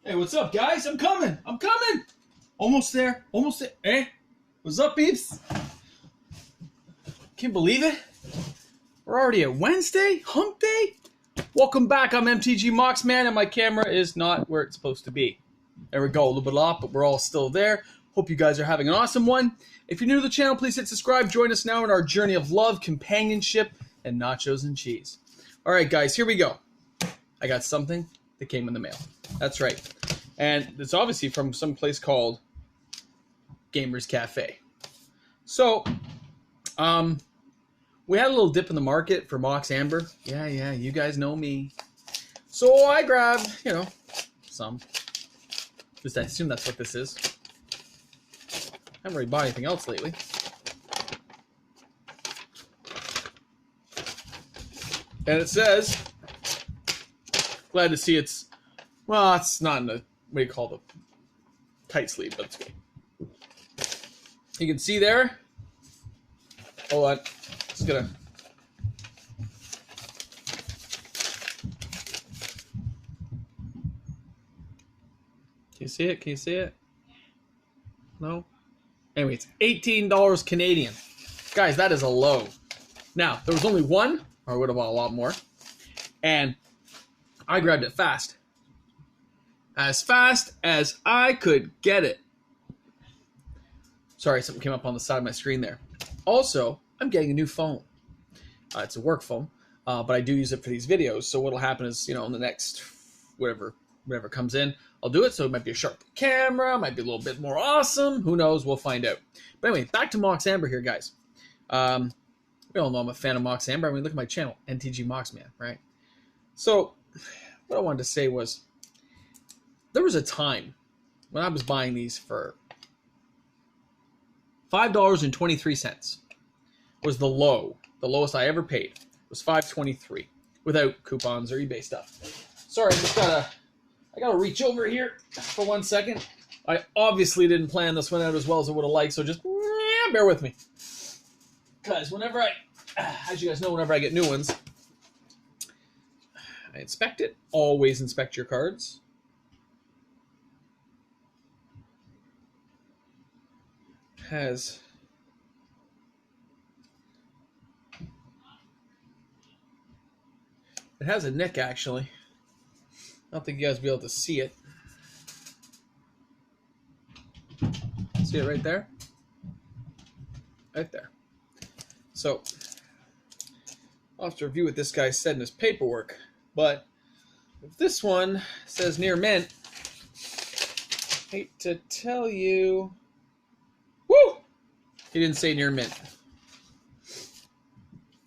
Hey, what's up, guys? I'm coming. I'm coming. Almost there. Almost there. Hey, what's up, peeps? Can't believe it. We're already at Wednesday, hump day. Welcome back. I'm MTG Moxman, and my camera is not where it's supposed to be. There we go. A little bit off, but we're all still there. Hope you guys are having an awesome one. If you're new to the channel, please hit subscribe. Join us now in our journey of love, companionship, and nachos and cheese. All right, guys, here we go. I got something that came in the mail. That's right. And it's obviously from some place called Gamers Cafe. So, we had a little dip in the market for Mox Amber. Yeah, you guys know me. So I grabbed, some. Just I assume that's what this is. I haven't really bought anything else lately. And it says, glad to see it's, well, it's not in a, what do you call the tight sleeve, but it's okay. You can see there. Hold on. Just gonna. Can you see it? Can you see it? No? Anyway, it's $18 Canadian. Guys, that is a low. Now, there was only one, or I would have bought a lot more. And I grabbed it fast. As fast as I could get it. Sorry, something came up on the side of my screen there. Also, I'm getting a new phone. It's a work phone, but I do use it for these videos. So what'll happen is, in the next whatever comes in, I'll do it. So it might be a sharp camera, might be a little bit more awesome. Who knows? We'll find out. But anyway, back to Mox Amber here, guys. We all know I'm a fan of Mox Amber. I mean, look at my channel, MTG Moxman, right? So what I wanted to say was, there was a time when I was buying these for $5.23 was the low. The lowest I ever paid was $5.23 without coupons or eBay stuff. Sorry, I gotta reach over here for 1 second. I obviously didn't plan this one out as well as I would have liked, so just bear with me. Because whenever as you guys know, whenever I get new ones, I inspect it. Always inspect your cards. It has a nick, actually. I don't think you guys will be able to see it. See it right there? Right there. So, I'll have to review what this guy said in his paperwork. But if this one says near mint, hate to tell you, woo! He didn't say near mint.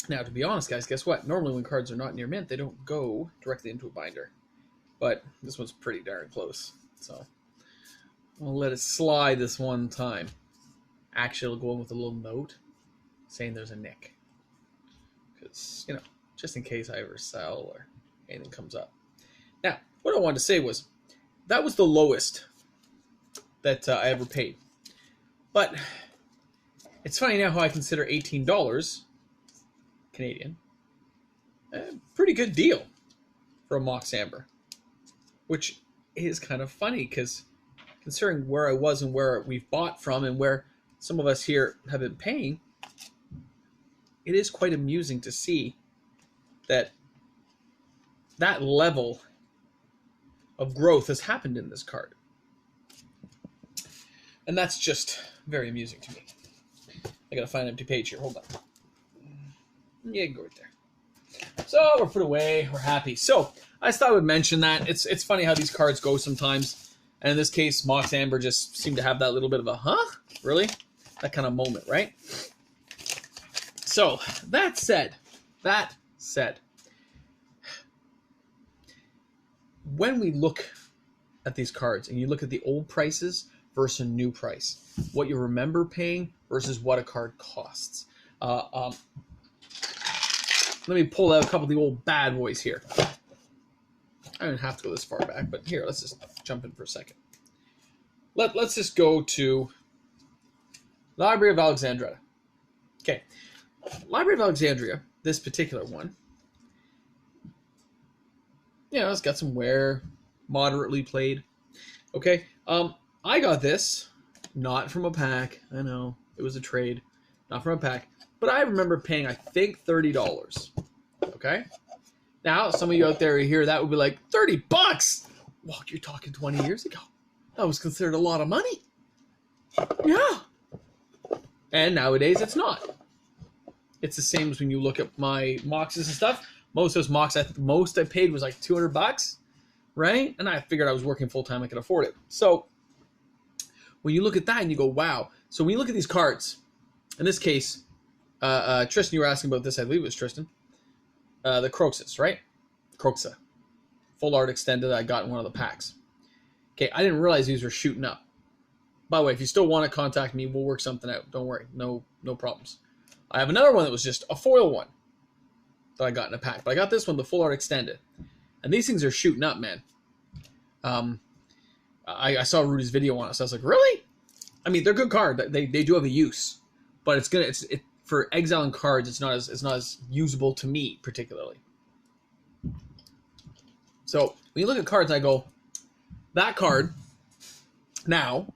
Now, to be honest, guys, guess what? Normally when cards are not near mint, they don't go directly into a binder. But this one's pretty darn close. So, I'll let it slide this one time. Actually, it'll go in with a little note saying there's a nick. Because, just in case I ever sell or anything comes up. Now, what I wanted to say was, that was the lowest that I ever paid. But it's funny now how I consider $18 Canadian a pretty good deal for a Mox Amber. Which is kind of funny, because considering where I was and where we've bought from and where some of us here have been paying, it is quite amusing to see that level of growth has happened in this card. And that's just very amusing to me. I gotta find an empty page here. Hold on. Yeah, go right there. So we're put away. We're happy. So I just thought I would mention that. It's funny how these cards go sometimes. And in this case, Mox Amber just seemed to have that little bit of a, huh? Really? That kind of moment, right? So that said, when we look at these cards and you look at the old prices versus a new price, what you remember paying versus what a card costs. Let me pull out a couple of the old bad boys here. I don't have to go this far back, but here, let's just jump in for a second. Let's just go to Library of Alexandria. Okay, Library of Alexandria, this particular one, it's got some wear, moderately played. Okay. I got this not from a pack. I know it was a trade, not from a pack. But I remember paying, I think, $30. Okay. Now, some of you out there hear that would be like, $30? Well, you're talking 20 years ago. That was considered a lot of money. Yeah. And nowadays, it's not. It's the same as when you look at my Moxes and stuff. Most of those Mox, most I paid was like $200, right? And I figured I was working full time, I could afford it. So when you look at that and you go, wow. So when you look at these cards, in this case, Tristan, you were asking about this. I believe it was Tristan. The Croxus, right? Croxa. Full art extended I got in one of the packs. Okay, I didn't realize these were shooting up. By the way, if you still want to contact me, we'll work something out. Don't worry. No problems. I have another one that was just a foil one that I got in a pack. But I got this one, the full art extended. And these things are shooting up, man. I saw Rudy's video on it, so I was like, really? I mean, they're a good card. They do have a use. But for exiling cards, it's not as usable to me particularly. So when you look at cards, I go, that card now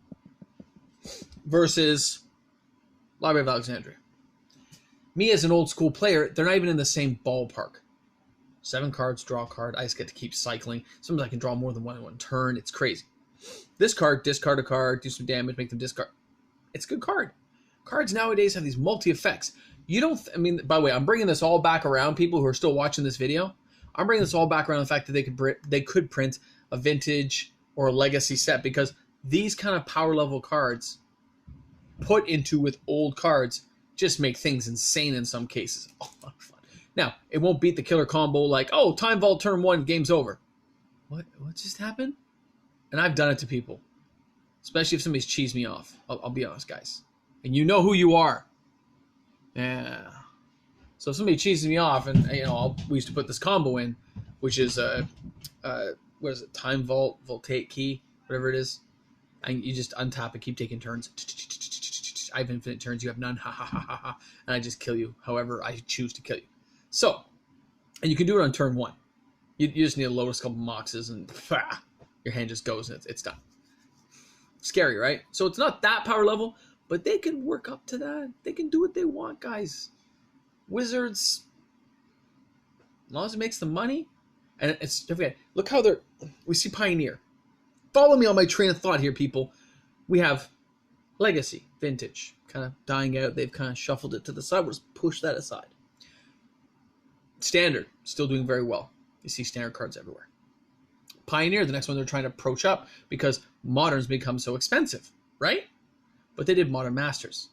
versus Library of Alexandria. Me as an old school player, they're not even in the same ballpark. 7 cards, draw a card. I just get to keep cycling. Sometimes I can draw more than one in one turn. It's crazy. This card, discard a card, do some damage, make them discard. It's a good card. Cards nowadays have these multi-effects. By the way, I'm bringing this all back around, people who are still watching this video. I'm bringing this all back around the fact that they could print a vintage or a legacy set, because these kind of power level cards put into with old cards just make things insane in some cases. Oh, fun. Now, it won't beat the killer combo like, oh, Time Vault turn 1, game's over. What just happened? And I've done it to people, especially if somebody's cheesed me off. I'll be honest, guys. And you know who you are. Yeah. So if somebody cheeses me off, and we used to put this combo in, which is what is it? Time Vault, Voltaic Key, whatever it is. And you just untap it, keep taking turns. I have infinite turns, you have none. Ha ha ha ha ha. And I just kill you however I choose to kill you. So, and you can do it on turn 1. You just need to load a couple Moxes and your hand just goes and it's done. Scary, right? So it's not that power level, but they can work up to that. They can do what they want, guys. Wizards, as long as it makes the money, and it's okay. Look how we see Pioneer. Follow me on my train of thought here, people. We have Legacy, Vintage, kind of dying out. They've kind of shuffled it to the side. We'll just push that aside. Standard, still doing very well. You see standard cards everywhere. Pioneer, the next one they're trying to approach up because Modern's become so expensive, right? But they did Modern Masters.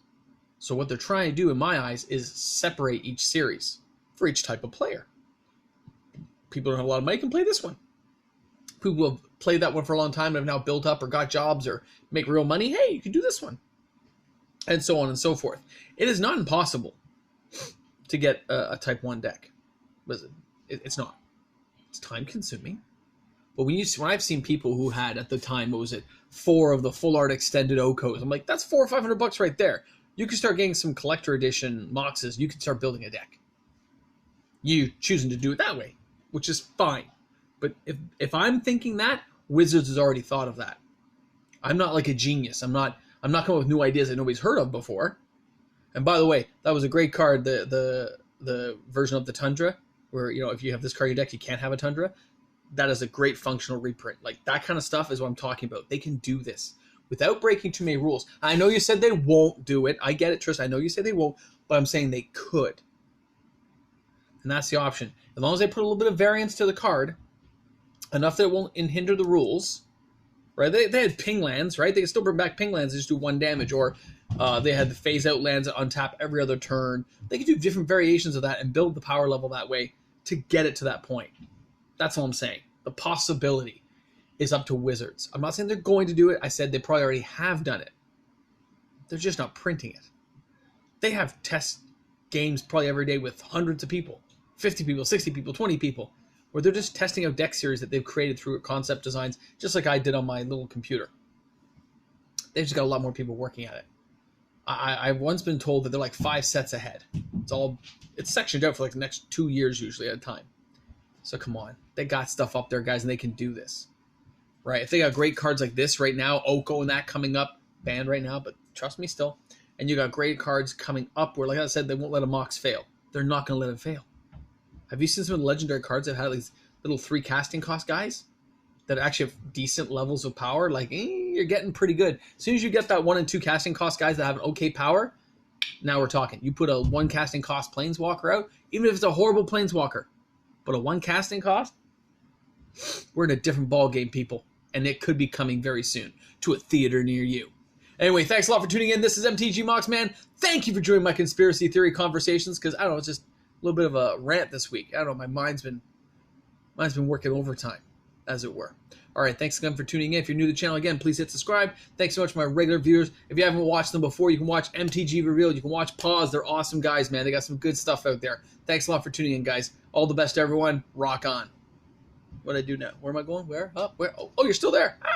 So what they're trying to do, in my eyes, is separate each series for each type of player. People who don't have a lot of money can play this one. People who have played that one for a long time and have now built up or got jobs or make real money, hey, you can do this one. And so on and so forth. It is not impossible to get a Type 1 deck. It's not. It's time consuming. But when I've seen people who had at the time, 4 of the full art extended Okos, I'm like, that's $400 or $500 right there. You can start getting some collector edition Moxes. You can start building a deck. You choosing to do it that way, which is fine. But if I'm thinking that, Wizards has already thought of that. I'm not like a genius. I'm not coming up with new ideas that nobody's heard of before. And by the way, that was a great card. The version of the Tundra, where if you have this card in your deck, you can't have a Tundra. That is a great functional reprint. Like that kind of stuff is what I'm talking about. They can do this without breaking too many rules. I know you said they won't do it. I get it, Tris. I know you said they won't, but I'm saying they could. And that's the option. As long as they put a little bit of variance to the card, enough that it won't hinder the rules, right? They had ping lands, right? They can still bring back ping lands and just do 1 damage, or they had the phase out lands that untap every other turn. They could do different variations of that and build the power level that way to get it to that point. That's all I'm saying. The possibility is up to Wizards. I'm not saying they're going to do it. I said they probably already have done it. They're just not printing it. They have test games probably every day with hundreds of people, 50 people, 60 people, 20 people, where they're just testing out deck series that they've created through concept designs, just like I did on my little computer. They've just got a lot more people working at it. I've once been told that they're like 5 sets ahead. It's sectioned out for like the next 2 years usually at a time. So come on. They got stuff up there, guys, and they can do this. right? If they got great cards like this right now, Oko and that coming up, banned right now, but trust me still. And you got great cards coming up where, like I said, they won't let a Mox fail. They're not going to let it fail. Have you seen some of the legendary cards that had these little 3 casting cost guys that actually have decent levels of power? Like, you're getting pretty good. As soon as you get that 1 and 2 casting cost guys that have an okay power, now we're talking. You put a 1 casting cost planeswalker out, even if it's a horrible planeswalker, but a 1 casting cost, we're in a different ball game, people. And it could be coming very soon to a theater near you. Anyway, thanks a lot for tuning in. This is MTG Moxman. Thank you for joining my conspiracy theory conversations, because I don't know, it's just a little bit of a rant this week. I don't know, my mind's been working overtime, as it were. All right, thanks again for tuning in. If you're new to the channel, again, please hit subscribe. Thanks so much to my regular viewers. If you haven't watched them before, you can watch MTG Revealed. You can watch Pause. They're awesome guys, man. They got some good stuff out there. Thanks a lot for tuning in, guys. All the best to everyone. Rock on. What do I do now? Where am I going? Where? Up? Where? Oh, you're still there. Ah!